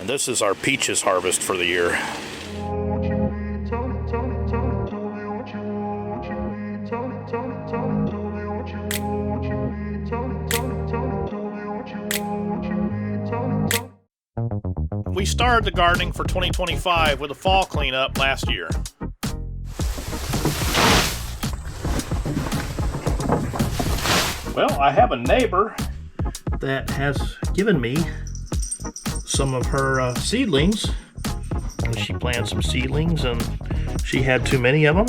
And this is our peaches harvest for the year. We started the gardening for 2025 with a fall cleanup last year. Well, I have a neighbor that has given me some of her seedlings. She planted some seedlings and she had too many of them.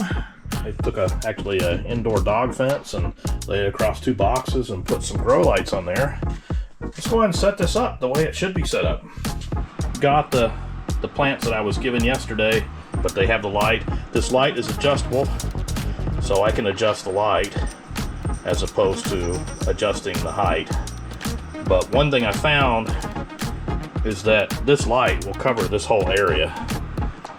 I took actually an indoor dog fence and laid it across 2 boxes and put some grow lights on there. Let's go ahead and set this up the way it should be set up. Got the plants that I was given yesterday, but they have the light. This light is adjustable, so I can adjust the light as opposed to adjusting the height. But one thing I found is that this light will cover this whole area,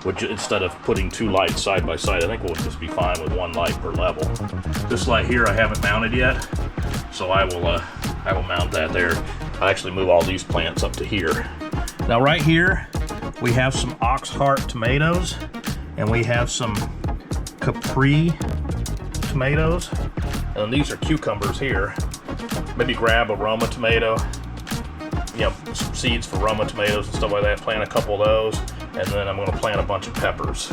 which instead of putting 2 lights side by side, I think we'll just be fine with 1 light per level. This light here I haven't mounted yet, so I will mount that there. I'll actually move all these plants up to here. Now right here we have some ox heart tomatoes and we have some Capri tomatoes, and these are cucumbers here. Maybe grab a Roma tomato, you know, some seeds for Roma tomatoes and stuff like that, plant a couple of those, and then I'm going to plant a bunch of peppers.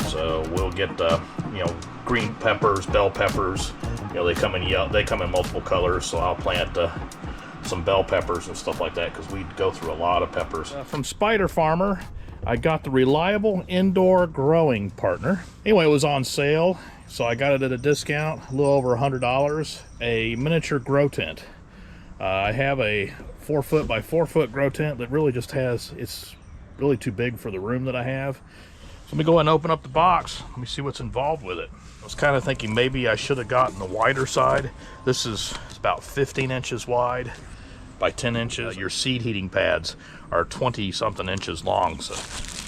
So we'll get you know, green peppers, bell peppers, you know, they come in multiple colors, so I'll plant some bell peppers and stuff like that because we go through a lot of peppers. From Spider Farmer, I got the Reliable Indoor Growing Partner. Anyway, it was on sale, so I got it at a discount, a little over $100. A miniature grow tent. I have a 4 foot by 4 foot grow tent that really just it's really too big for the room that I have. So let me go ahead and open up the box. Let me see what's involved with it. I was kind of thinking maybe I should have gotten the wider side. This is about 15 inches wide by 10 inches. Your seed heating pads are 20 something inches long. So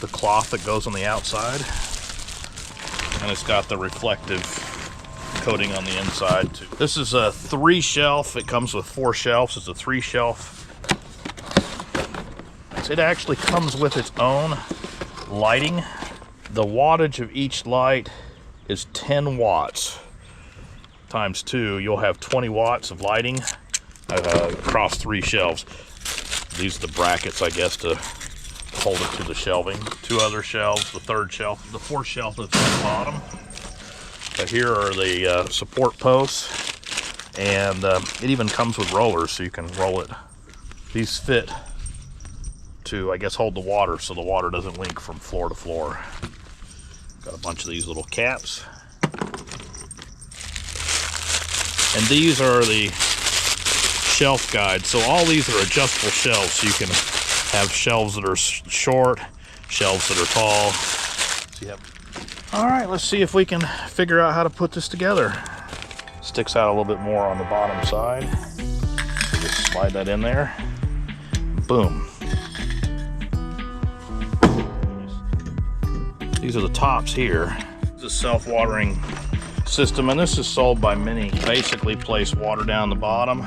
the cloth that goes on the outside, and it's got the reflective coating on the inside too. This is a 3 shelf. It comes with 4 shelves. It's a 3 shelf. It actually comes with its own lighting. The wattage of each light is 10 watts times 2. You'll have 20 watts of lighting across 3 shelves. These are the brackets, I guess, to hold it to the shelving. 2 other shelves, the 3rd shelf, the 4th shelf that's on the bottom. Here are the support posts, and it even comes with rollers so you can roll it. These fit to, I guess, hold the water so the water doesn't leak from floor to floor. Got a bunch of these little caps. And these are the shelf guides. So all these are adjustable shelves, so you can have shelves that are short, shelves that are tall. So you have... All right, let's see if we can figure out how to put this together. Sticks out a little bit more on the bottom side. So just slide that in there. Boom. These are the tops here. It's a self-watering system, and this is sold by Mini. Basically place water down the bottom.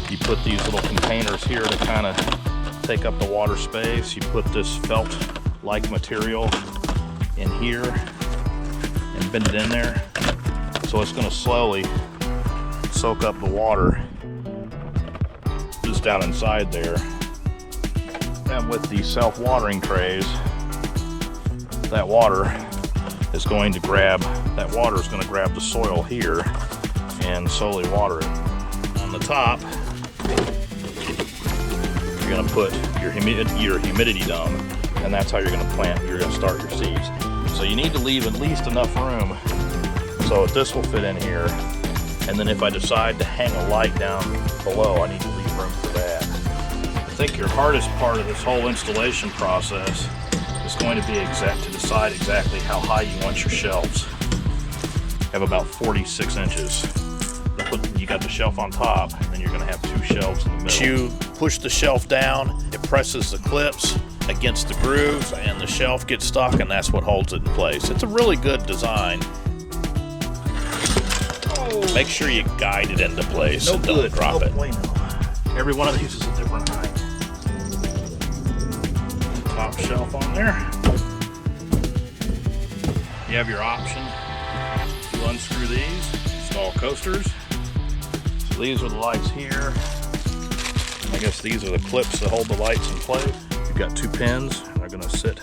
You put these little containers here to kind of take up the water space. You put this felt-like material in here and bend it in there. So it's going to slowly soak up the water just down inside there. And with these self-watering trays, that water is going to grab the soil here and slowly water it. On the top, you're going to put your humidity dome, and that's how you're going to start your seeds. So you need to leave at least enough room so that this will fit in here, and then if I decide to hang a light down below, I need to leave room for that. I think your hardest part of this whole installation process is going to be to decide exactly how high you want your shelves. I have about 46 inches. You got the shelf on top, and then you're going to have 2 shelves in the middle. You push the shelf down, it presses the clips against the grooves, and the shelf gets stuck, and that's what holds it in place. It's a really good design. Make sure you guide it into place and don't drop it. Every one of these is a different height. top shelf on there. You have your option to unscrew these, install coasters. So these are the lights here. I guess these are the clips that hold the lights in place. You've got 2 pins. They're going to sit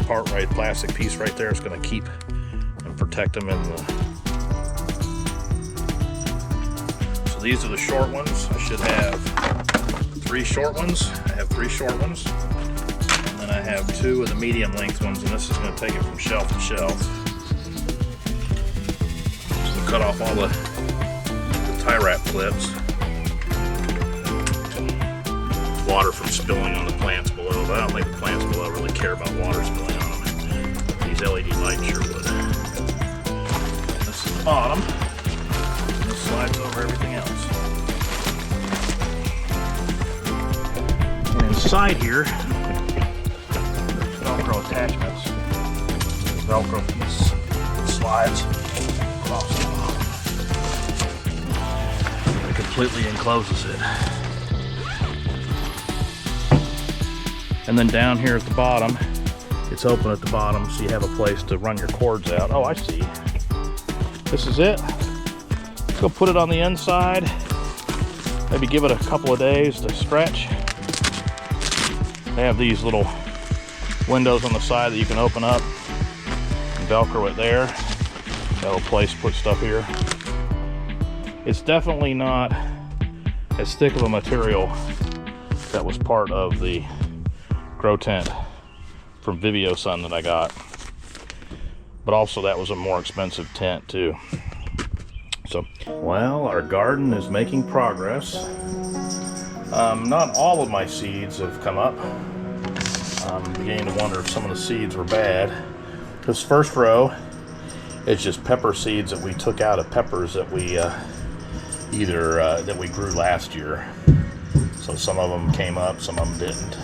part right, plastic piece right there. It's going to keep and protect them in the. So these are the short ones. I should have 3 short ones. I have 3 short ones. And then I have 2 of the medium length ones, and this is going to take it from shelf to shelf. So cut off all the tie wrap clips. Water from spilling on the plants below, but I don't think the plants below really care about water spilling on them. These LED lights sure would. This is the bottom. And this slides over everything else. And inside here, there's Velcro attachments. The Velcro piece slides across the bottom. It completely encloses it. And then down here at the bottom, it's open at the bottom, so you have a place to run your cords out. Oh, I see. This is it. Let's go put it on the inside. Maybe give it a couple of days to stretch. They have these little windows on the side that you can open up and Velcro it there. Got a place to put stuff here. It's definitely not as thick of a material that was part of the grow tent from Vivosun that I got, but also that was a more expensive tent too. So, well, our garden is making progress. Not all of my seeds have come up. I'm beginning to wonder if some of the seeds were bad. This first row is just pepper seeds that we took out of peppers that we that we grew last year. So some of them came up, some of them didn't.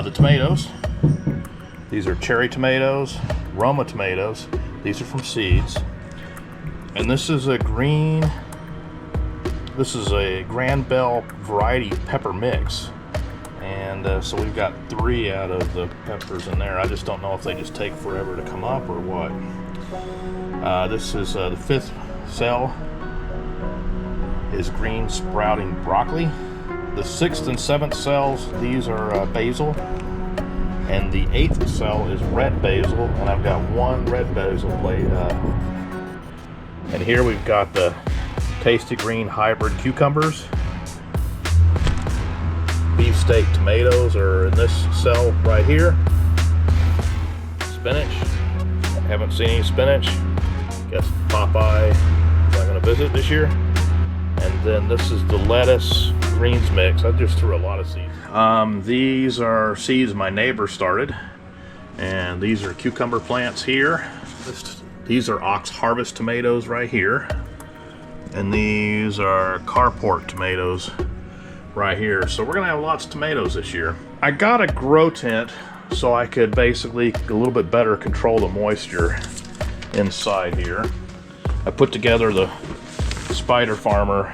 The tomatoes, these are cherry tomatoes, Roma tomatoes. These are from seeds. And this is a green, this is a Grand Bell variety pepper mix. And so we've got 3 out of the peppers in there. I just don't know if they just take forever to come up or what. This is the 5th cell is green sprouting broccoli. The 6th and 7th cells, these are basil, and the 8th cell is red basil, and I've got 1 red basil plate. And here we've got the tasty green hybrid cucumbers. Beefsteak tomatoes are in this cell right here. Spinach. Haven't seen any spinach. Guess Popeye is not going to visit this year. And then this is the lettuce greens mix. I just threw a lot of seeds. These are seeds my neighbor started, and these are cucumber plants here. These are Ox Harvest tomatoes right here, and these are Carport tomatoes right here. So we're gonna have lots of tomatoes this year. I got a grow tent so I could basically a little bit better control the moisture inside here. I put together the Spider Farmer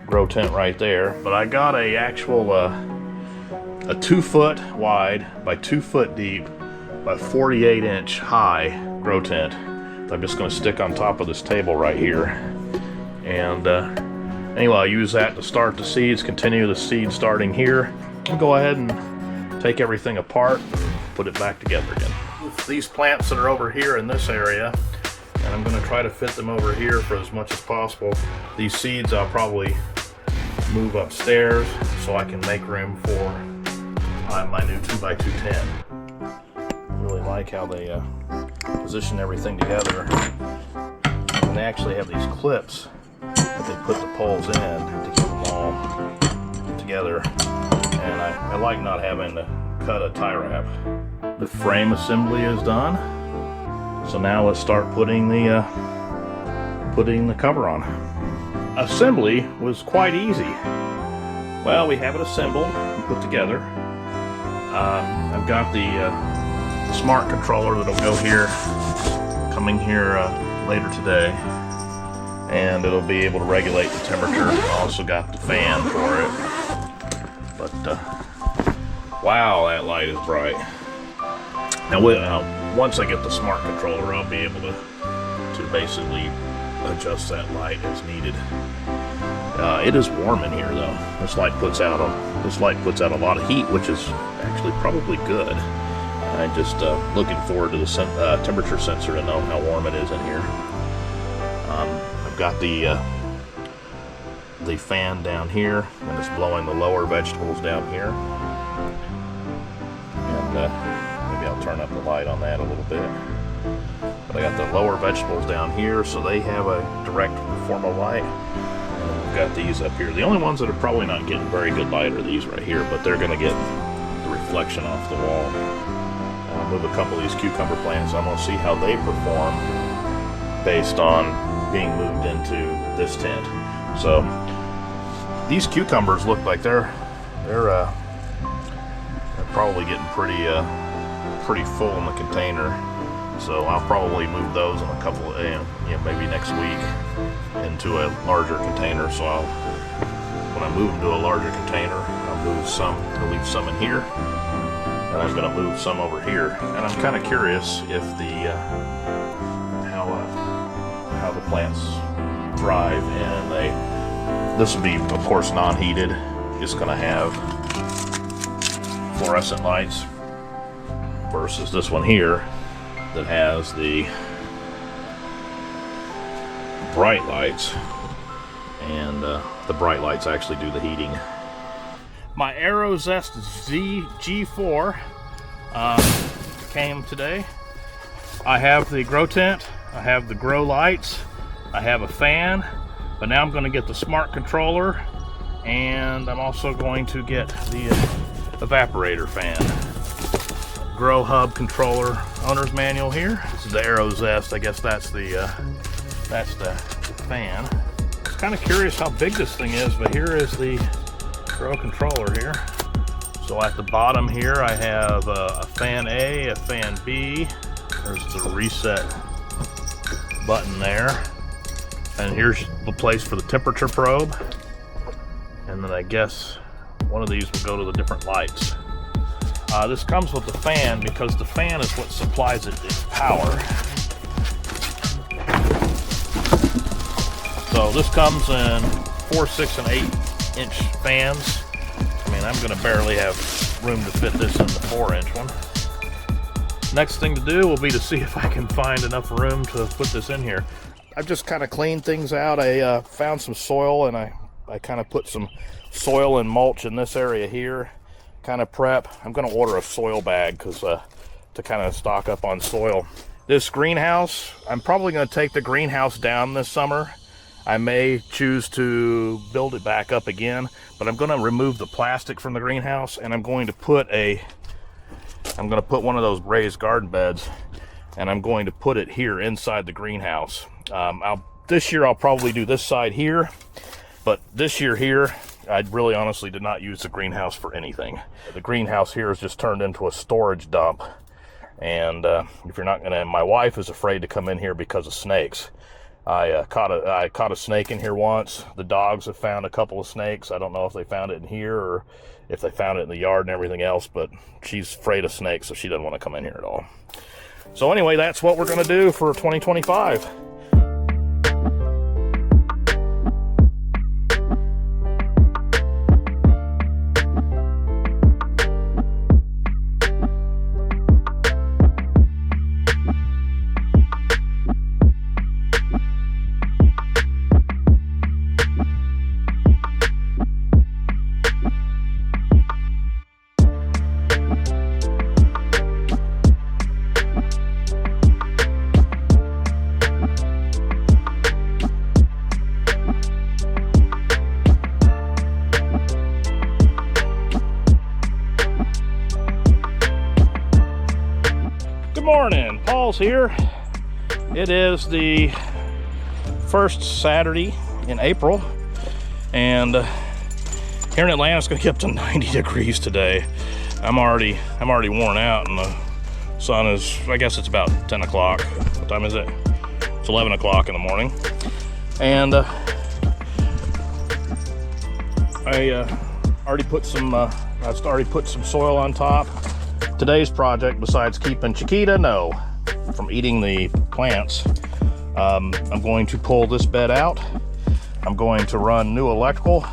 grow tent right there, but I got a actual a 2 foot wide by 2 foot deep by 48 inch high grow tent that I'm just going to stick on top of this table right here. And anyway, I'll use that to start the seeds, continue the seed starting here, and go ahead and take everything apart and put it back together again. These plants that are over here in this area, and I'm going to try to fit them over here for as much as possible. These seeds I'll probably move upstairs so I can make room for my new 2x2 tent. I really like how they position everything together. And they actually have these clips that they put the poles in to keep them all together. And I like not having to cut a tie wrap. The frame assembly is done. So now let's start putting the cover on. Assembly was quite easy. Well, we have it assembled and put together. I've got the smart controller that'll go here, coming here later today, and it'll be able to regulate the temperature. I also got the fan for it. But Wow, that light is bright. Now, once I get the smart controller, I'll be able to basically adjust that light as needed. It is warm in here, though. This light puts out a lot of heat, which is actually probably good. I'm just looking forward to the temperature sensor to know how warm it is in here. I've got the fan down here, and it's blowing the lower vegetables down here. And maybe I'll turn up the light on that a little bit. But I got the lower vegetables down here, so they have a direct form of light. And then I've got these up here. The only ones that are probably not getting very good light are these right here, but they're going to get the reflection off the wall. I'll move a couple of these cucumber plants. I'm going to see how they perform based on being moved into this tent. So these cucumbers look like they're probably getting pretty full in the container. So I'll probably move those in a couple of, maybe next week into a larger container. So when I move them to a larger container, I'll leave some in here, and I'm going to move some over here. And I'm kind of curious if how the plants thrive. And this will be, of course, non-heated. Just going to have fluorescent lights versus this one here that has the bright lights, and the bright lights actually do the heating. My AeroZest G4 came today. I have the grow tent, I have the grow lights, I have a fan, but now I'm going to get the smart controller, and I'm also going to get the evaporator fan. Grow hub controller owner's manual here. This is the AeroZest. I guess that's the fan. I'm kind of curious how big this thing is, but here is the grow controller here. So at the bottom here I have a fan A, a fan B. There's the reset button there. And here's the place for the temperature probe. And then I guess one of these will go to the different lights. This comes with the fan because the fan is what supplies it its power. So this comes in 4, 6, and 8-inch fans. I mean, I'm going to barely have room to fit this in the 4-inch one. Next thing to do will be to see if I can find enough room to put this in here. I've just kind of cleaned things out. I found some soil, and I kind of put some soil and mulch in this area here. Kind of prep. I'm going to order a soil bag because to kind of stock up on soil. This greenhouse, I'm probably going to take the greenhouse down this summer. I may choose to build it back up again, but I'm going to remove the plastic from the greenhouse, and I'm going to put one of those raised garden beds, and I'm going to put it here inside the greenhouse. This year I'll probably do this side here, but this year here I really honestly did not use the greenhouse for anything. The greenhouse here is just turned into a storage dump, and if you're not gonna, my wife is afraid to come in here because of snakes. I caught a snake in here once. The dogs have found a couple of snakes. I don't know if they found it in here or if they found it in the yard and everything else, but she's afraid of snakes, so she doesn't want to come in here at all. So anyway, that's what we're gonna do for 2025. Good morning, Paul's here. It is the first Saturday in April, and here in Atlanta it's going to get up to 90 degrees today. I'm already worn out, and the sun is, I guess it's about 10 o'clock. What time is it? It's 11 o'clock in the morning, and I already put some I've already put some soil on top. Today's project, besides keeping Chiquita from eating the plants, I'm going to pull this bed out. I'm going to run new electrical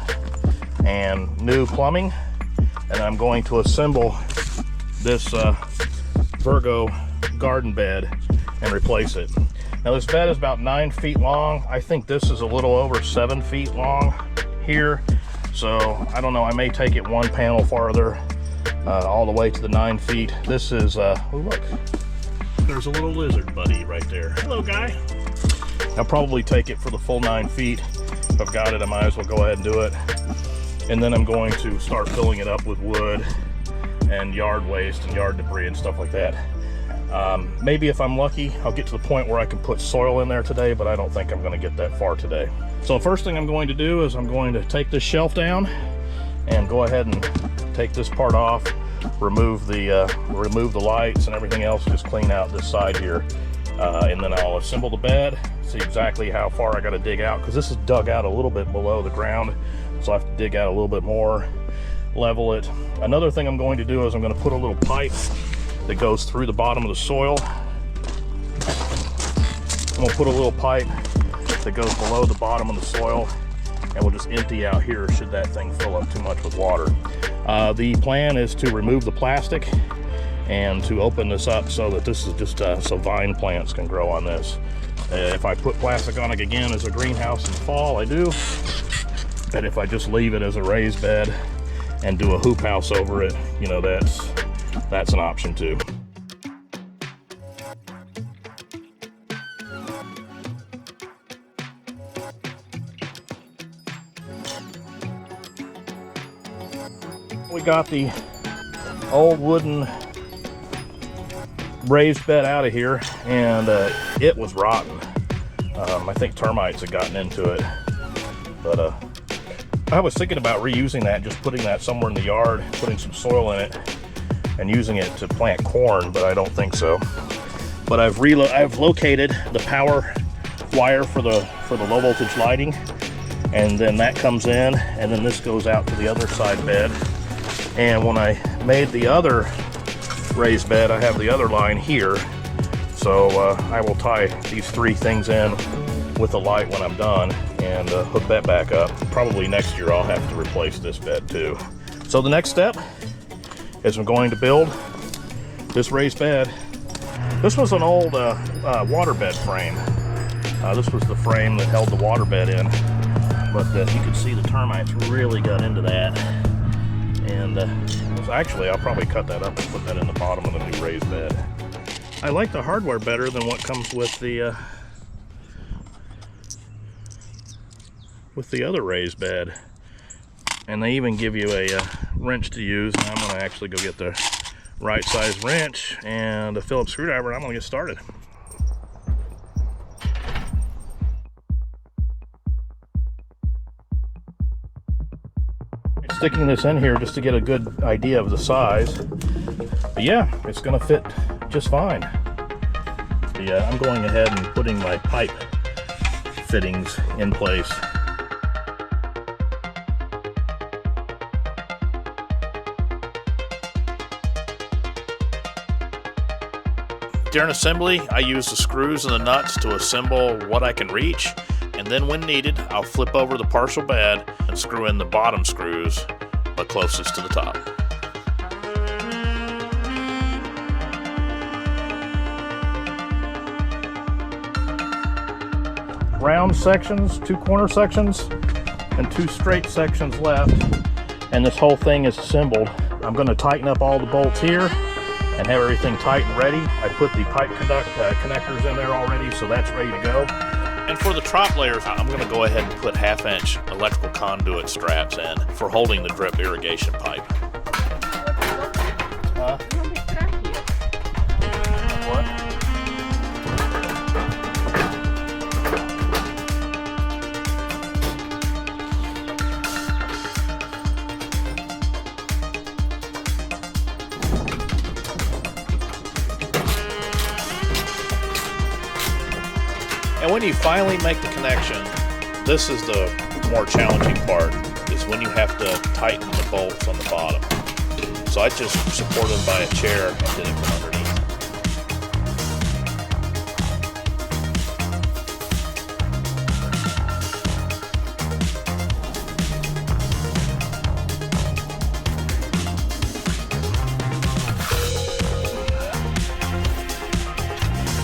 and new plumbing, and I'm going to assemble this Virgo garden bed and replace it. Now this bed is about 9 feet long. I think this is a little over 7 feet long here. So I don't know, I may take it one panel farther, all the way to the 9 feet. This is, oh look, there's a little lizard buddy right there. Hello, guy. I'll probably take it for the full 9 feet. If I've got it, I might as well go ahead and do it. And then I'm going to start filling it up with wood and yard waste and yard debris and stuff like that. Maybe if I'm lucky, I'll get to the point where I can put soil in there today, but I don't think I'm going to get that far today. So the first thing I'm going to do is I'm going to take this shelf down and go ahead and take this part off, remove the lights and everything else, just clean out this side here, and then I'll assemble the bed, see exactly how far I got to dig out, because this is dug out a little bit below the ground, so I have to dig out a little bit more, level it. Another thing I'm going to do is I'm going to put a little pipe that goes through the bottom of the soil. I'm going to put a little pipe that goes below the bottom of the soil, and we'll just empty out here should that thing fill up too much with water. The plan is to remove the plastic and to open this up so that this is just so vine plants can grow on this. If I put plastic on it again as a greenhouse in the fall, I do. But if I just leave it as a raised bed and do a hoop house over it, you know, that's an option too. We got the old wooden raised bed out of here, and it was rotten. I think termites had gotten into it, but I was thinking about reusing that, just putting that somewhere in the yard, putting some soil in it and using it to plant corn, but I don't think so. But I've located the power wire for the low voltage lighting, and then that comes in, and then this goes out to the other side bed. And when I made the other raised bed, I have the other line here, so I will tie these 3 things in with the light when I'm done and hook that back up. Probably next year I'll have to replace this bed too. So the next step is I'm going to build this raised bed. This was an old water bed frame. This was the frame that held the water bed in, but you can see the termites really got into that. And actually, I'll probably cut that up and put that in the bottom of the new raised bed. I like the hardware better than what comes with the other raised bed. And they even give you a wrench to use. And I'm going to actually go get the right size wrench and a Phillips screwdriver, and I'm going to get started. Sticking this in here just to get a good idea of the size. But yeah, it's going to fit just fine. But yeah, I'm going ahead and putting my pipe fittings in place. During assembly, I use the screws and the nuts to assemble what I can reach, and then when needed, I'll flip over the partial bed and screw in the bottom screws, but closest to the top. Round sections, 2 corner sections, and 2 straight sections left, and this whole thing is assembled. I'm going to tighten up all the bolts here and have everything tight and ready. I put the pipe connectors in there already, so that's ready to go. And for the top layers, I'm going to go ahead and put 1/2-inch electrical conduit straps in for holding the drip irrigation pipe. What? And when you finally make the connection, this is the more challenging part, is when you have to tighten the bolts on the bottom. So I just supported them by a chair and did it from underneath.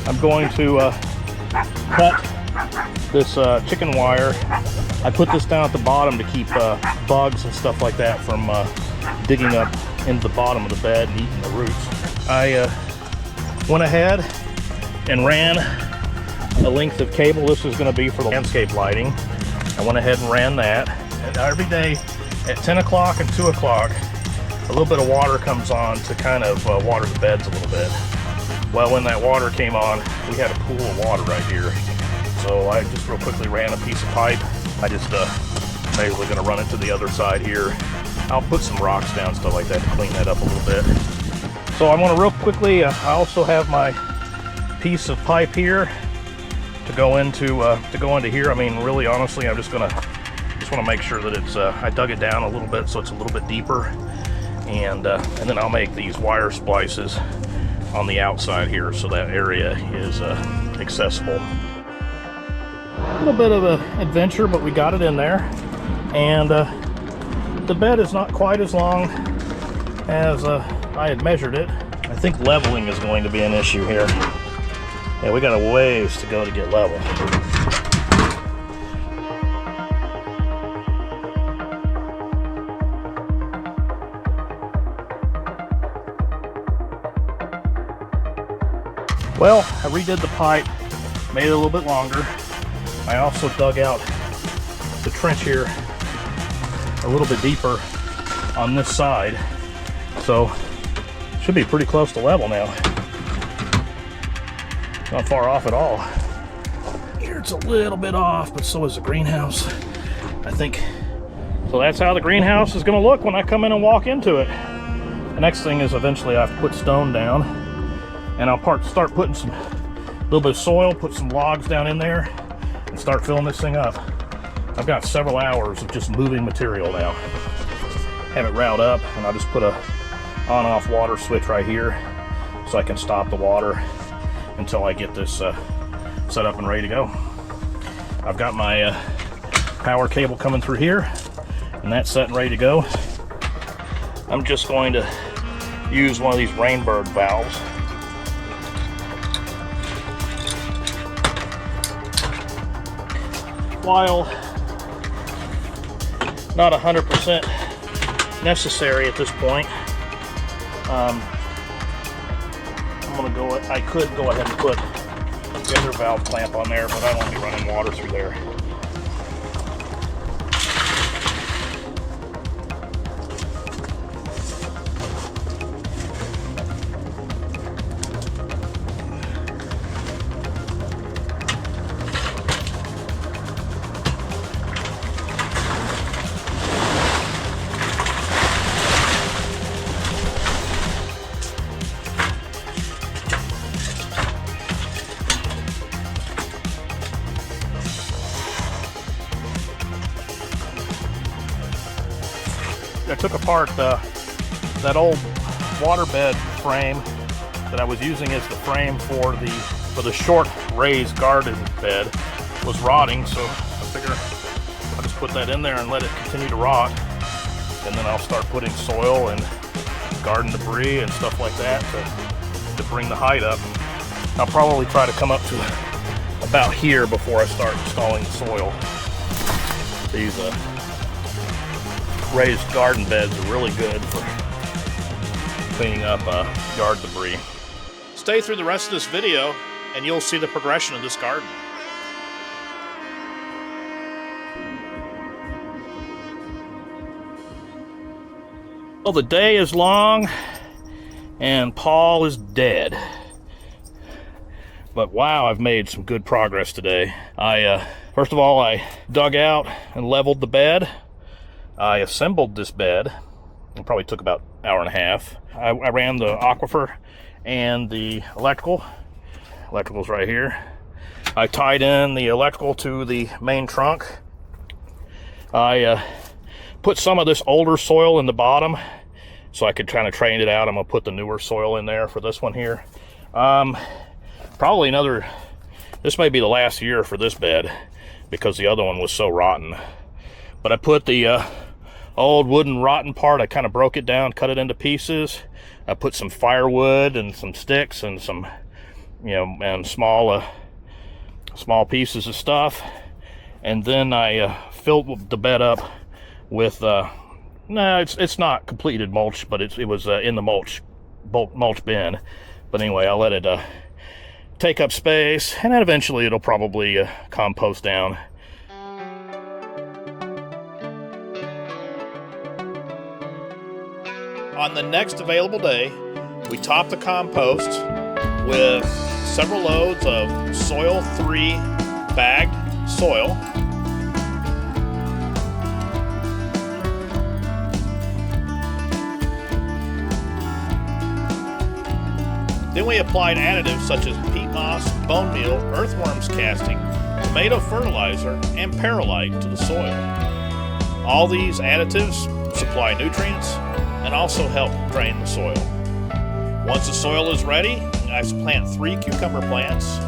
I'm going to cut this chicken wire. I put this down at the bottom to keep bugs and stuff like that from digging up into the bottom of the bed and eating the roots. I went ahead and ran a length of cable. This is going to be for the landscape lighting. I went ahead and ran that. And every day at 10 o'clock and 2 o'clock, a little bit of water comes on to kind of water the beds a little bit. Well, when that water came on, we had a pool of water right here. So I just real quickly ran a piece of pipe. I just basically going to run it to the other side here. I'll put some rocks down, stuff like that, to clean that up a little bit. So I want to real quickly, I also have my piece of pipe here to go into here. I mean, really, honestly, I'm just want to make sure that it's, I dug it down a little bit so it's a little bit deeper. And then I'll make these wire splices on the outside here so that area is accessible. A little bit of an adventure, but we got it in there. And the bed is not quite as long as I had measured it. I think leveling is going to be an issue here. Yeah, we got a ways to go to get level. Well, I redid the pipe, made it a little bit longer. I also dug out the trench here a little bit deeper on this side. So, should be pretty close to level now. Not far off at all. Here it's a little bit off, but so is the greenhouse, I think. So that's how the greenhouse is gonna look when I come in and walk into it. The next thing is eventually I have to put stone down, and I'll start putting some, little bit of soil, put some logs down in there, and start filling this thing up. I've got several hours of just moving material now. Have it routed up, and I'll just put a on-off water switch right here so I can stop the water until I get this set up and ready to go. I've got my power cable coming through here, and that's set and ready to go. I'm just going to use one of these rainbird valves. While not 100% necessary at this point, I could go ahead and put the other valve clamp on there, but I won't be running water through there. I took apart that old waterbed frame that I was using as the frame for the short raised garden bed. It was rotting, so I figure I'll just put that in there and let it continue to rot, and then I'll start putting soil and garden debris and stuff like that to bring the height up. I'll probably try to come up to about here before I start installing the soil. These raised garden beds are really good for cleaning up yard debris. Stay through the rest of this video and you'll see the progression of this garden. Well, the day is long and Paul is dead. But wow, I've made some good progress today. First of all, I dug out and leveled the bed. I assembled this bed. It probably took about an hour and a half. I ran the aquifer and the electrical. Electrical's right here. I tied in the electrical to the main trunk. I put some of this older soil in the bottom so I could kind of train it out. I'm gonna put the newer soil in there for this one here. Probably another, this may be the last year for this bed because the other one was so rotten. But I put the old wooden rotten part, I kind of broke it down, cut it into pieces. I put some firewood and some sticks and some, you know, and small pieces of stuff. And then I filled the bed up with, no, it's not completed mulch, but it was in the mulch bin. But anyway, I let it take up space, and then eventually it'll probably compost down. On the next available day, we top the compost with several loads of Soil3 bagged soil. Then we applied additives such as peat moss, bone meal, earthworms casting, tomato fertilizer, and Perlite to the soil. All these additives supply nutrients and also help drain the soil. Once the soil is ready, I plant 3 cucumber plants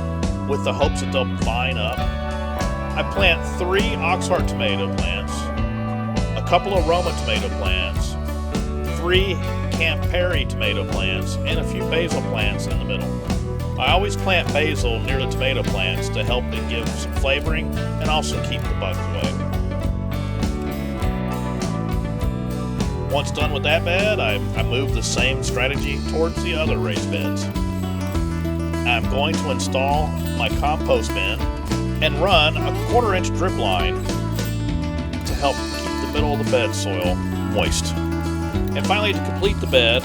with the hopes that they'll vine up. I plant 3 oxheart tomato plants, a couple of Roma tomato plants, 3 Camp Perry tomato plants, and a few basil plants in the middle. I always plant basil near the tomato plants to help it give some flavoring and also keep the bugs away. Once done with that bed, I move the same strategy towards the other raised beds. I'm going to install my compost bin and run a 1/4 inch drip line to help keep the middle of the bed soil moist. And finally, to complete the bed,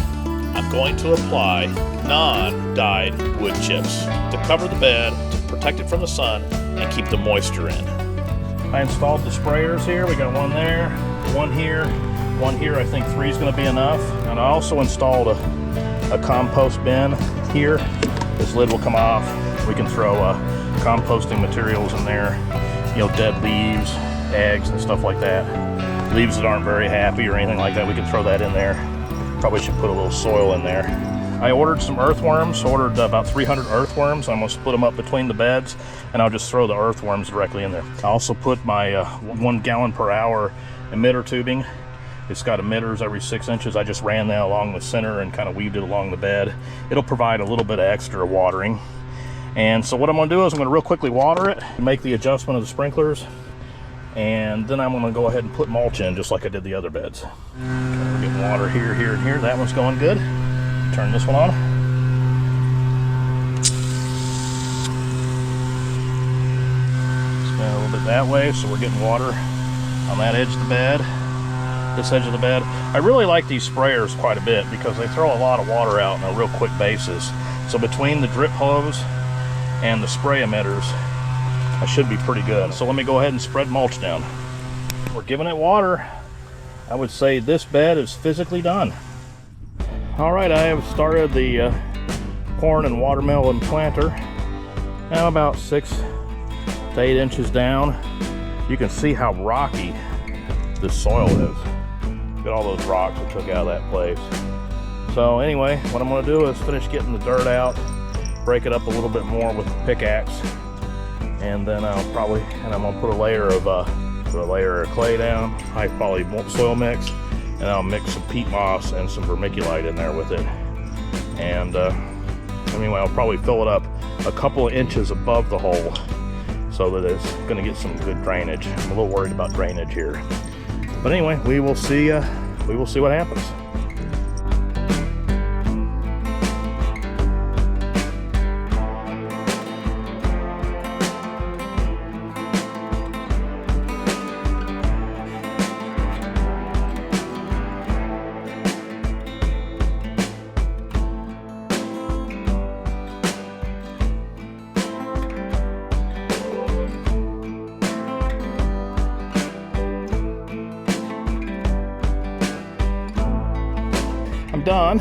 I'm going to apply non-dyed wood chips to cover the bed, to protect it from the sun, and keep the moisture in. I installed the sprayers here. We got one there, one here, one here. I think 3 is going to be enough. And I also installed a compost bin here. This lid will come off. We can throw composting materials in there, you know, dead leaves, eggs, and stuff like that. Leaves that aren't very happy or anything like that, we can throw that in there. Probably should put a little soil in there. I ordered some earthworms, ordered about 300 earthworms. I'm gonna split them up between the beds, and I'll just throw the earthworms directly in there. I also put my 1 gallon per hour emitter tubing. It's got emitters every 6 inches. I just ran that along the center and kind of weaved it along the bed. It'll provide a little bit of extra watering. And so what I'm gonna do is I'm gonna real quickly water it, make the adjustment of the sprinklers, and then I'm going to go ahead and put mulch in just like I did the other beds. Okay, we're getting water here, here, and here. That one's going good. Turn this one on. Spin a little bit that way, so we're getting water on that edge of the bed, this edge of the bed. I really like these sprayers quite a bit because they throw a lot of water out on a real quick basis. So between the drip hose and the spray emitters, I should be pretty good. So let me go ahead and spread mulch down. We're giving it water. I would say this bed is physically done. All right, I have started the corn and watermelon planter. Now about 6 to 8 inches down. You can see how rocky this soil is. Look at all those rocks I took out of that place. So anyway, what I'm gonna do is finish getting the dirt out, break it up a little bit more with the pickaxe, and then I'm gonna put a layer of clay down, high quality soil mix, and I'll mix some peat moss and some vermiculite in there with it. And anyway, I'll probably fill it up a couple of inches above the hole so that it's gonna get some good drainage. I'm a little worried about drainage here, but anyway, we will see what happens. Done.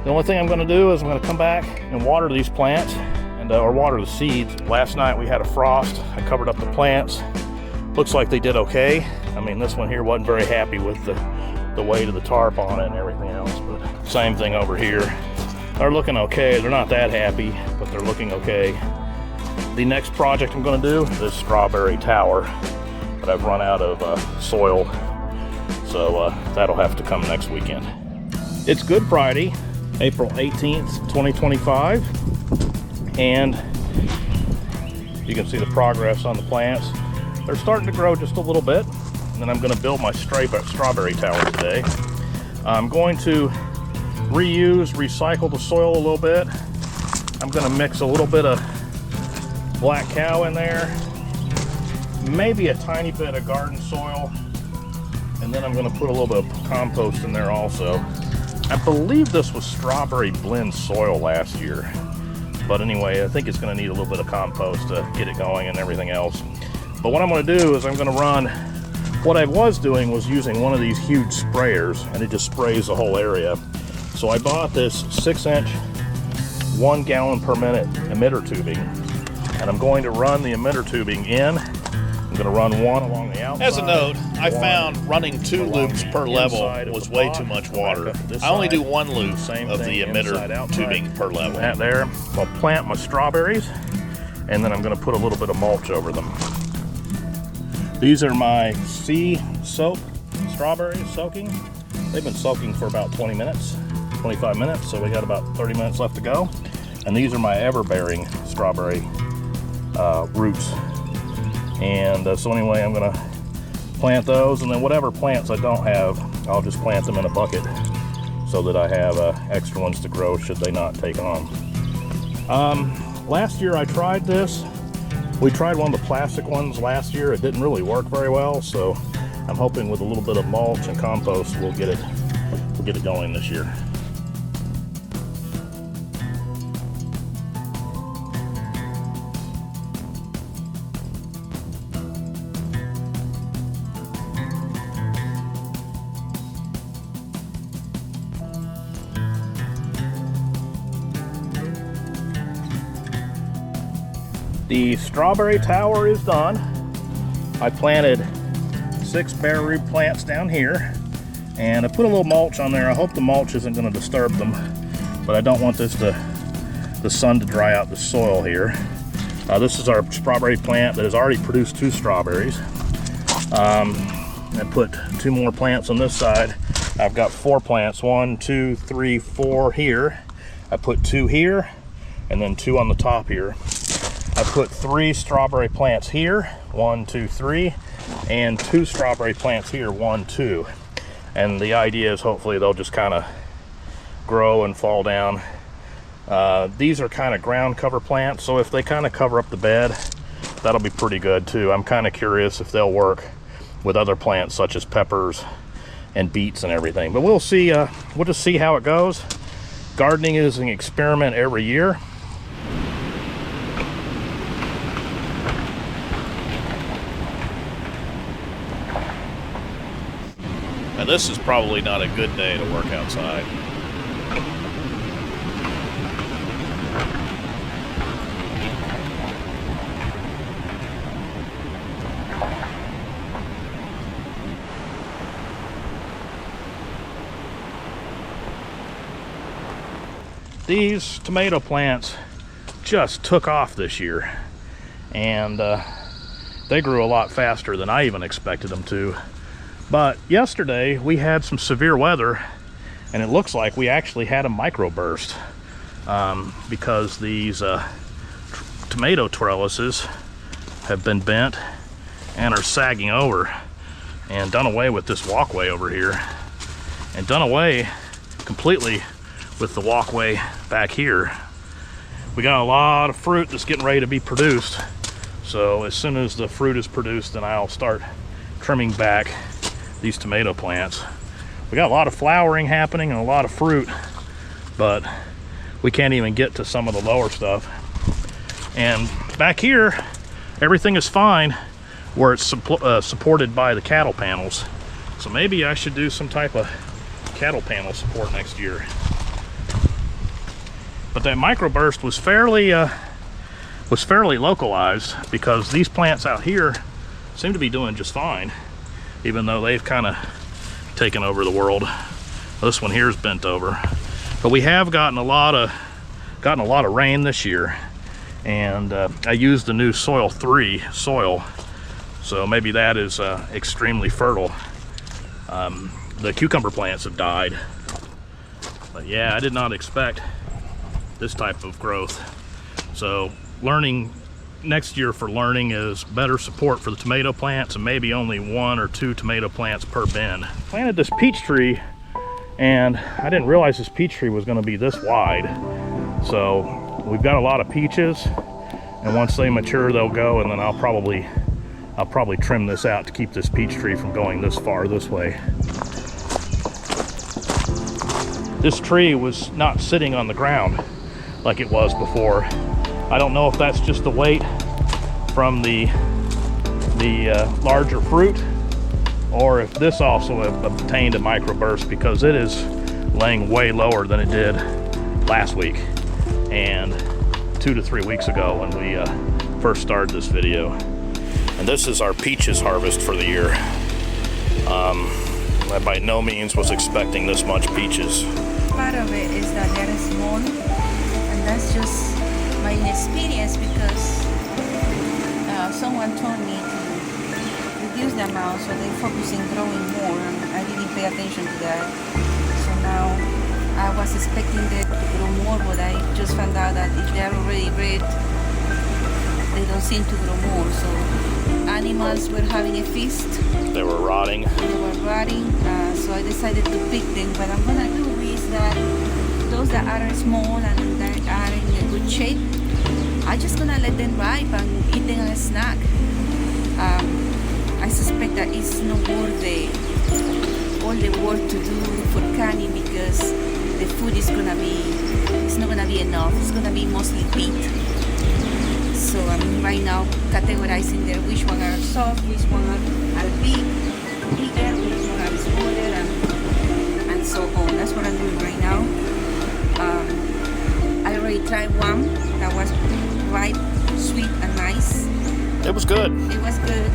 The only thing I'm going to do is I'm going to come back and water these plants and or water the seeds. Last night we had a frost. I covered up the plants. Looks like they did okay. I mean, this one here wasn't very happy with the weight of the tarp on it and everything else. Same thing over here. They're looking okay. They're not that happy, but they're looking okay. The next project I'm going to do is strawberry tower, but I've run out of soil, so that'll have to come next weekend. It's Good Friday, April 18th, 2025, and you can see the progress on the plants. They're starting to grow just a little bit, and then I'm going to build my strawberry tower today. I'm going to recycle the soil a little bit. I'm going to mix a little bit of black cow in there, maybe a tiny bit of garden soil, and then I'm going to put a little bit of compost in there also. I believe this was strawberry blend soil last year, but anyway, I think it's going to need a little bit of compost to get it going and everything else. But what I'm going to do is I'm going to run, what I was doing was using one of these huge sprayers, and it just sprays the whole area. So I bought this 6-inch 1 gallon per minute emitter tubing, and I'm going to run the emitter tubing in. I'm going to run one along the outside. As a note, I found running 2 loops per level was way too much water. I only do 1 loop of the emitter tubing per level. That there. I'll plant my strawberries, and then I'm going to put a little bit of mulch over them. These are my sea soap strawberries soaking. They've been soaking for about 20 minutes, 25 minutes, so we got about 30 minutes left to go. And these are my ever-bearing strawberry roots. And so anyway, I'm gonna plant those, and then whatever plants I don't have, I'll just plant them in a bucket so that I have extra ones to grow should they not take on. Last year I tried this. We tried one of the plastic ones last year. It didn't really work very well, so I'm hoping with a little bit of mulch and compost we'll get it going this year. The strawberry tower is done. I planted 6 bare root plants down here, and I put a little mulch on there. I hope the mulch isn't going to disturb them, but I don't want the sun to dry out the soil here. This is our strawberry plant that has already produced 2 strawberries. I put 2 more plants on this side. I've got 4 plants, 1, 2, 3, 4 here. I put 2 here, and then 2 on the top here. I put 3 strawberry plants here, 1, 2, 3, and 2 strawberry plants here, 1, 2. And the idea is hopefully they'll just kind of grow and fall down. These are kind of ground cover plants, so if they kind of cover up the bed, that'll be pretty good too. I'm kind of curious if they'll work with other plants such as peppers and beets and everything. But we'll see, we'll just see how it goes. Gardening is an experiment every year. And this is probably not a good day to work outside. These tomato plants just took off this year, and they grew a lot faster than I even expected them to. But yesterday we had some severe weather, and it looks like we actually had a microburst because these tomato trellises have been bent and are sagging over, and done away with this walkway over here, and done away completely with the walkway back here. We got a lot of fruit that's getting ready to be produced, so as soon as the fruit is produced, then I'll start trimming back these tomato plants. We got a lot of flowering happening and a lot of fruit, but we can't even get to some of the lower stuff. And back here, everything is fine where it's supported by the cattle panels. So maybe I should do some type of cattle panel support next year. But that microburst was fairly localized, because these plants out here seem to be doing just fine, even though they've kind of taken over the world. This one here is bent over. But we have gotten a lot of rain this year, and I used the new Soil3 soil, so maybe that is extremely fertile. The cucumber plants have died, but yeah, I did not expect this type of growth. So learning next year for learning is better support for the tomato plants, and maybe only 1 or 2 tomato plants per bin. Planted this peach tree, and I didn't realize this peach tree was going to be this wide. So we've got a lot of peaches, and once they mature they'll go, and then I'll probably trim this out to keep this peach tree from going this far this way. This tree was not sitting on the ground like it was before. I don't know if that's just the weight from the larger fruit, or if this also obtained a microburst, because it is laying way lower than it did last week and 2 to 3 weeks ago when we first started this video. And this is our peaches harvest for the year. I by no means was expecting this much peaches. Part of it is that they're small, and that's just my inexperience, because someone told me to reduce the amount so they focus in growing more, and I didn't pay attention to that. So now I was expecting them to grow more, but I just found out that if they're already red, they don't seem to grow more. So animals were having a feast. They were rotting. So I decided to pick them. What I'm gonna do is that those that are small and that are in a good shape, I'm just gonna let them ripe and eat them as a snack. I suspect that it's not worth all the work to do for canning, because the food is it's not gonna be enough. It's gonna be mostly peat. So I'm right now categorizing there which one are soft, which one are bigger, which one are smaller, and so on. That's what I'm doing right now. I already tried one that was ripe, sweet, and nice. It was good. It was good.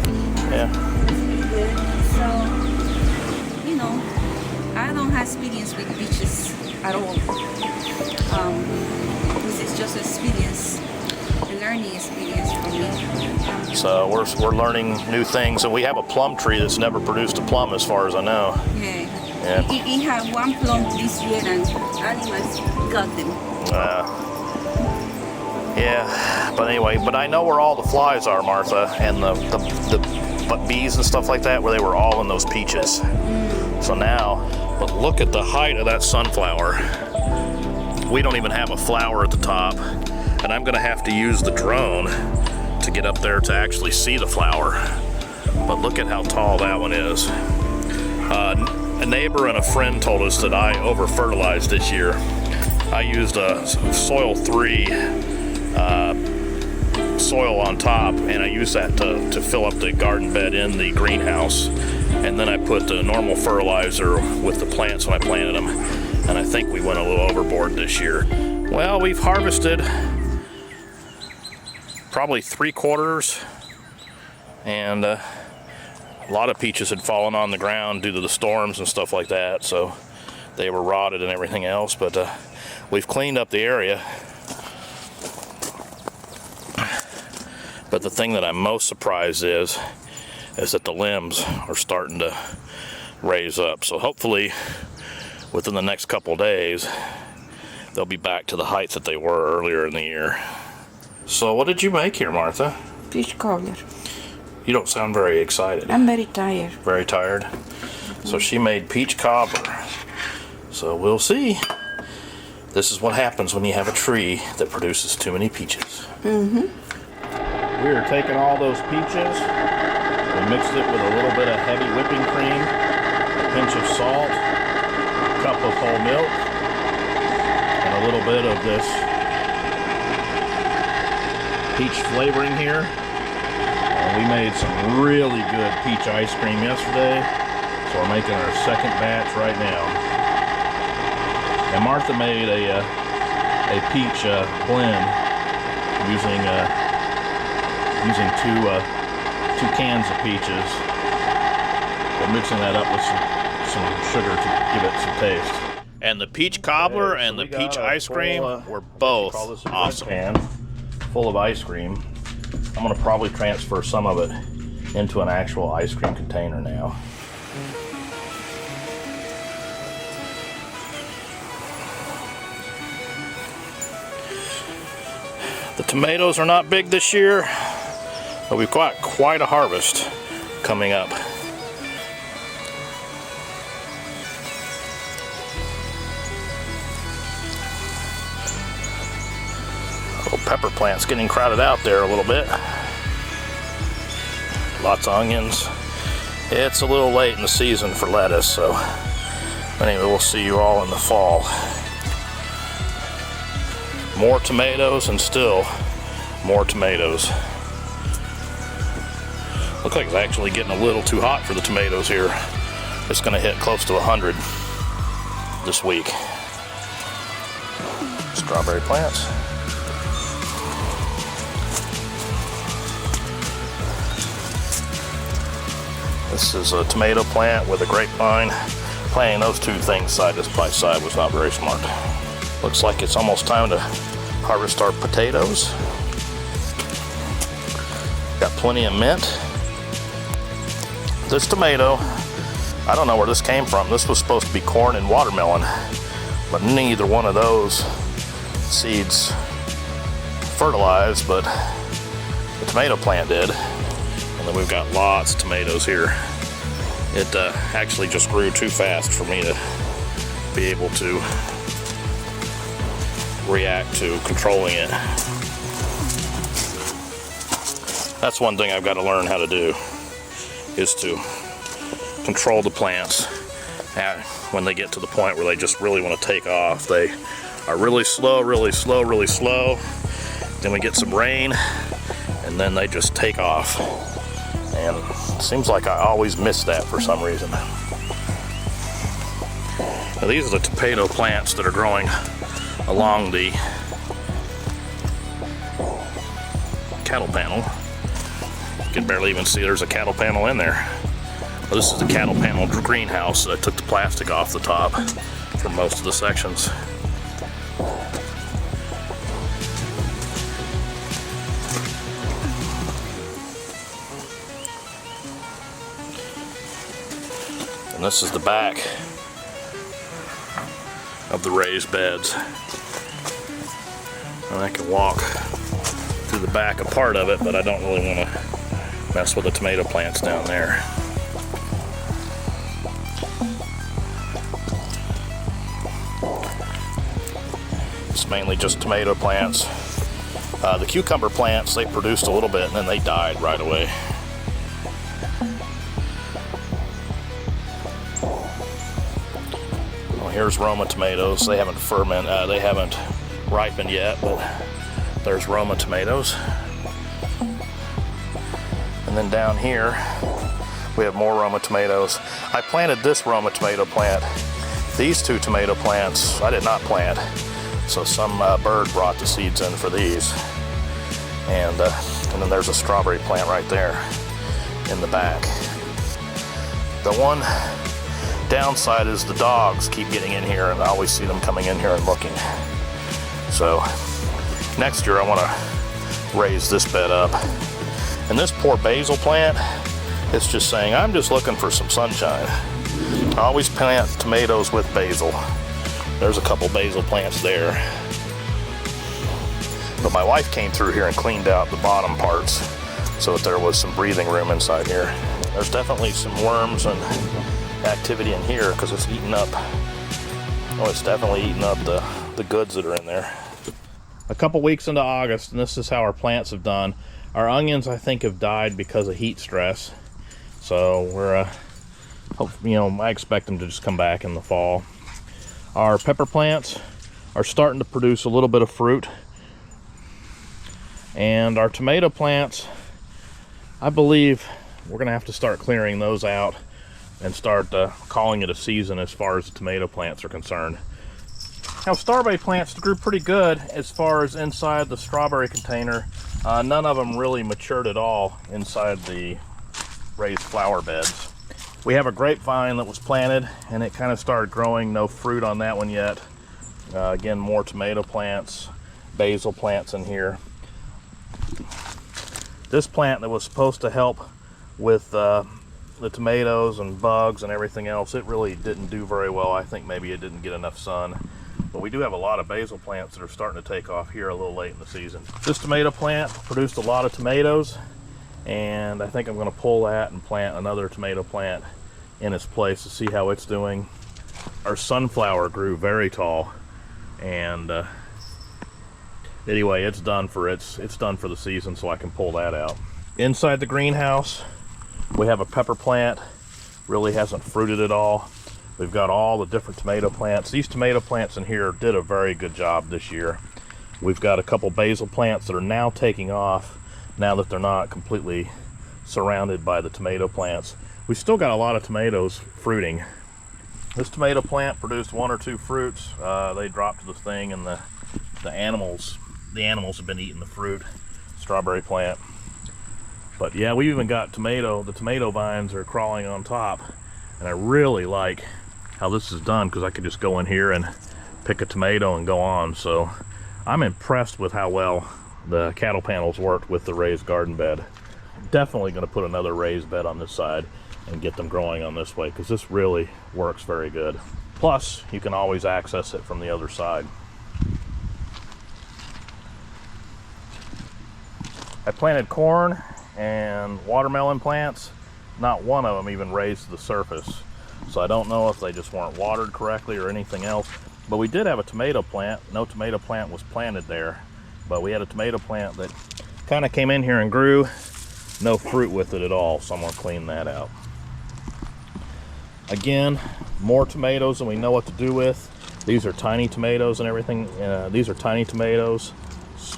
Yeah. It was really good. So, you know, I don't have experience with peaches at all. This is just experience. Learning experience for me. So we're learning new things, and we have a plum tree that's never produced a plum as far as I know. Yeah. It had 1 plum this year, and animals got them. Yeah, but anyway, but I know where all the flies are, Martha, and the bees and stuff like that, where they were all in those peaches. So now, but look at the height of that sunflower. We don't even have a flower at the top. And I'm gonna have to use the drone to get up there to actually see the flower. But look at how tall that one is. A neighbor and a friend told us that I over-fertilized this year. I used a Soil3 soil on top, and I used that to fill up the garden bed in the greenhouse. And then I put the normal fertilizer with the plants when I planted them. And I think we went a little overboard this year. Well, we've harvested probably 3/4, and a lot of peaches had fallen on the ground due to the storms and stuff like that, so they were rotted and everything else. But we've cleaned up the area. But the thing that I'm most surprised is that the limbs are starting to raise up. So hopefully within the next couple days they'll be back to the heights that they were earlier in the year. So what did you make here, Martha? Peach cobbler. You don't sound very excited. I'm very tired. Very tired? So she made peach cobbler. So we'll see. This is what happens when you have a tree that produces too many peaches. Mm-hmm. We are taking all those peaches. We mixed it with a little bit of heavy whipping cream, a pinch of salt, a cup of whole milk, and a little bit of this peach flavoring here. We made some really good peach ice cream yesterday, so we're making our second batch right now. And Martha made a peach blend using two cans of peaches, but mixing that up with some sugar to give it some taste. And the peach cobbler and the peach ice cream were both awesome. Pan full of ice cream. I'm gonna probably transfer some of it into an actual ice cream container now. The tomatoes are not big this year, but we've got quite a harvest coming up. Little pepper plant's getting crowded out there a little bit. Lots of onions. It's a little late in the season for lettuce, so anyway, we'll see you all in the fall. More tomatoes and still more tomatoes. Looks like it's actually getting a little too hot for the tomatoes here. It's going to hit close to 100 this week. Strawberry plants. This is a tomato plant with a grapevine. Planting those two things side by side was not very smart. Looks like it's almost time to harvest our potatoes. Got plenty of mint. This tomato, I don't know where this came from. This was supposed to be corn and watermelon, but neither one of those seeds fertilized, but the tomato plant did. And then we've got lots of tomatoes here. It actually just grew too fast for me to be able to react to controlling it. That's one thing I've got to learn how to do, is to control the plants when they get to the point where they just really want to take off. They are really slow, really slow, really slow. Then we get some rain, and then they just take off. And it seems like I always miss that for some reason. Now, these are the tomato plants that are growing along the cattle panel. You can barely even see there's a cattle panel in there. Well, this is the cattle panel greenhouse that I took the plastic off the top for most of the sections. And this is the back of the raised beds. And I can walk through the back a part of it, but I don't really want to mess with the tomato plants down there. It's mainly just tomato plants. The cucumber plants, they produced a little bit and then they died right away. Well, here's Roma tomatoes. They haven't they haven't ripened yet, but there's Roma tomatoes. And then down here we have more Roma tomatoes. I planted this Roma tomato plant. These two tomato plants I did not plant, so some bird brought the seeds in for these. And then there's a strawberry plant right there in the back. The one downside is the dogs keep getting in here, and I always see them coming in here and looking. So next year I want to raise this bed up. And this poor basil plant, it's just saying, I'm just looking for some sunshine. I always plant tomatoes with basil. There's a couple basil plants there. But my wife came through here and cleaned out the bottom parts so that there was some breathing room inside here. There's definitely some worms and activity in here because it's eating up, oh, it's definitely eating up the goods that are in there. A couple weeks into August, and this is how our plants have done. Our onions, I think, have died because of heat stress. So we're, I expect them to just come back in the fall. Our pepper plants are starting to produce a little bit of fruit. And our tomato plants, I believe we're gonna have to start clearing those out and start calling it a season as far as the tomato plants are concerned. Now, strawberry plants grew pretty good as far as inside the strawberry container. None of them really matured at all inside the raised flower beds. We have a grapevine that was planted and it kind of started growing. No fruit on that one yet. Again, more tomato plants, basil plants in here. This plant that was supposed to help with the tomatoes and bugs and everything else, it really didn't do very well. I think maybe it didn't get enough sun. But we do have a lot of basil plants that are starting to take off here a little late in the season. This tomato plant produced a lot of tomatoes, and I think I'm going to pull that and plant another tomato plant in its place to see how it's doing. Our sunflower grew very tall, and anyway, it's done for the season, so I can pull that out. Inside the greenhouse, we have a pepper plant. Really hasn't fruited at all. We've got all the different tomato plants. These tomato plants in here did a very good job this year. We've got a couple basil plants that are now taking off now that they're not completely surrounded by the tomato plants. We've still got a lot of tomatoes fruiting. This tomato plant produced 1 or 2 fruits. They dropped to the thing, and the animals have been eating the fruit. Strawberry plant. But yeah, we even got the tomato vines are crawling on top, and I really like how this is done because I could just go in here and pick a tomato and go on. So I'm impressed with how well the cattle panels worked with the raised garden bed. Definitely going to put another raised bed on this side and get them growing on this way, because this really works very good. Plus, you can always access it from the other side. I planted corn and watermelon plants. Not one of them even raised to the surface. So I don't know if they just weren't watered correctly or anything else. But we did have a tomato plant. No tomato plant was planted there. But we had a tomato plant that kind of came in here and grew. No fruit with it at all, so I'm going to clean that out. Again, more tomatoes than we know what to do with. These are tiny tomatoes and everything. These are tiny tomatoes,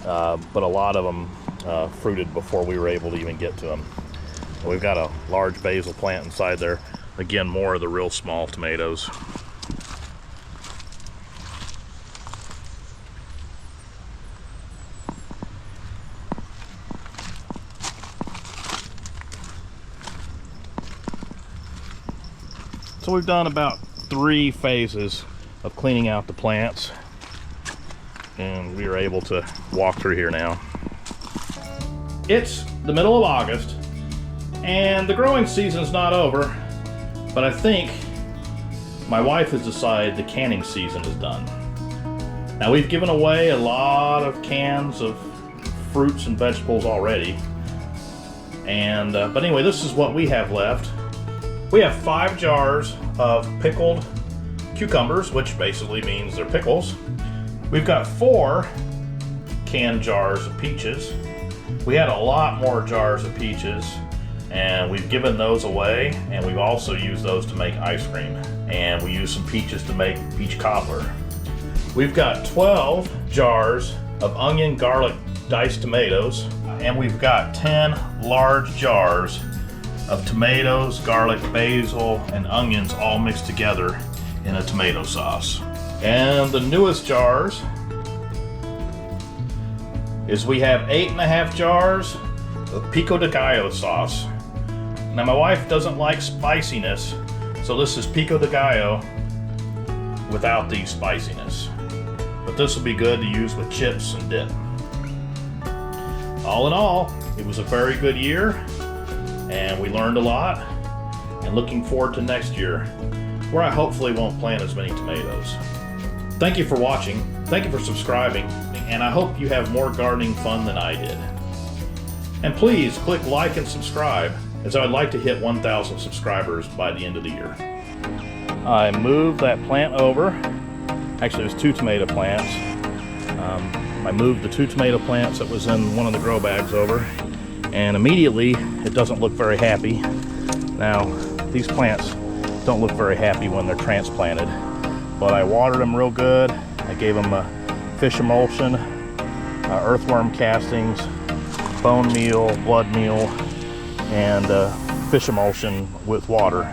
but a lot of them fruited before we were able to even get to them. We've got a large basil plant inside there. Again, more of the real small tomatoes. So we've done about 3 phases of cleaning out the plants, and we are able to walk through here now. It's the middle of August, and the growing season's not over, but I think my wife has decided the canning season is done. Now, we've given away a lot of cans of fruits and vegetables already, and but anyway, this is what we have left. We have 5 jars of pickled cucumbers, which basically means they're pickles. We've got 4 canned jars of peaches. We had a lot more jars of peaches, and we've given those away, and we've also used those to make ice cream. And we used some peaches to make peach cobbler. We've got 12 jars of onion, garlic, diced tomatoes, and we've got 10 large jars of tomatoes, garlic, basil, and onions all mixed together in a tomato sauce. And the newest jars is we have 8.5 jars of pico de gallo sauce. Now, my wife doesn't like spiciness, so this is pico de gallo without the spiciness. But this will be good to use with chips and dip. All in all, it was a very good year, and we learned a lot, and looking forward to next year, where I hopefully won't plant as many tomatoes. Thank you for watching, thank you for subscribing, and I hope you have more gardening fun than I did. And please click like and subscribe, as I would like to hit 1,000 subscribers by the end of the year. I moved that plant over. Actually, it was 2 tomato plants. I moved the 2 tomato plants that was in one of the grow bags over, and immediately it doesn't look very happy. Now, these plants don't look very happy when they're transplanted, but I watered them real good. I gave them a fish emulsion, earthworm castings, bone meal, blood meal, and fish emulsion with water.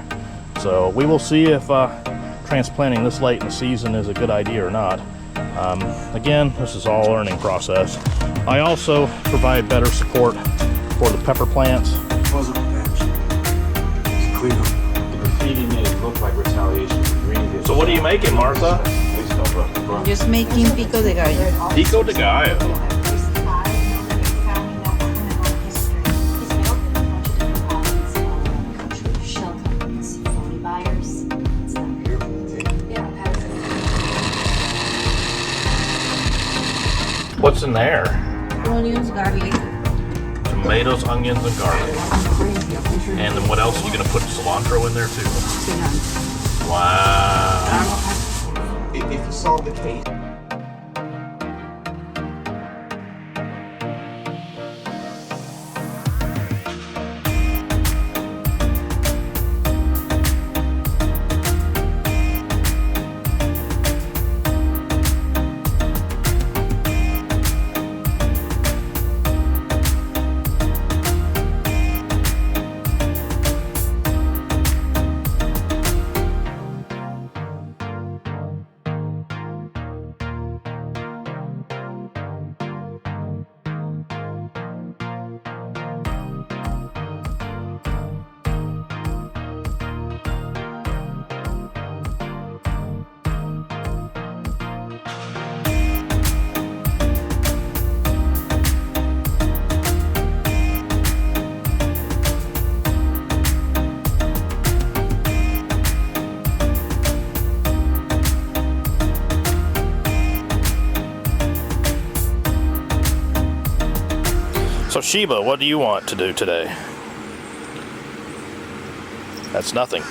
So we will see if transplanting this late in the season is a good idea or not. Again, this is all a learning process. I also provide better support for the pepper plants. It wasn't a bench. It's clean up. feeding it looked like retaliation for green. So what are you making, Martha? Just making pico de gallo. Pico de gallo. What's in there? Onions, garlic. Tomatoes, onions, and garlic. And then what else are you going to put cilantro in there too? Wow. If you solve the case. So Sheba, what do you want to do today? That's nothing.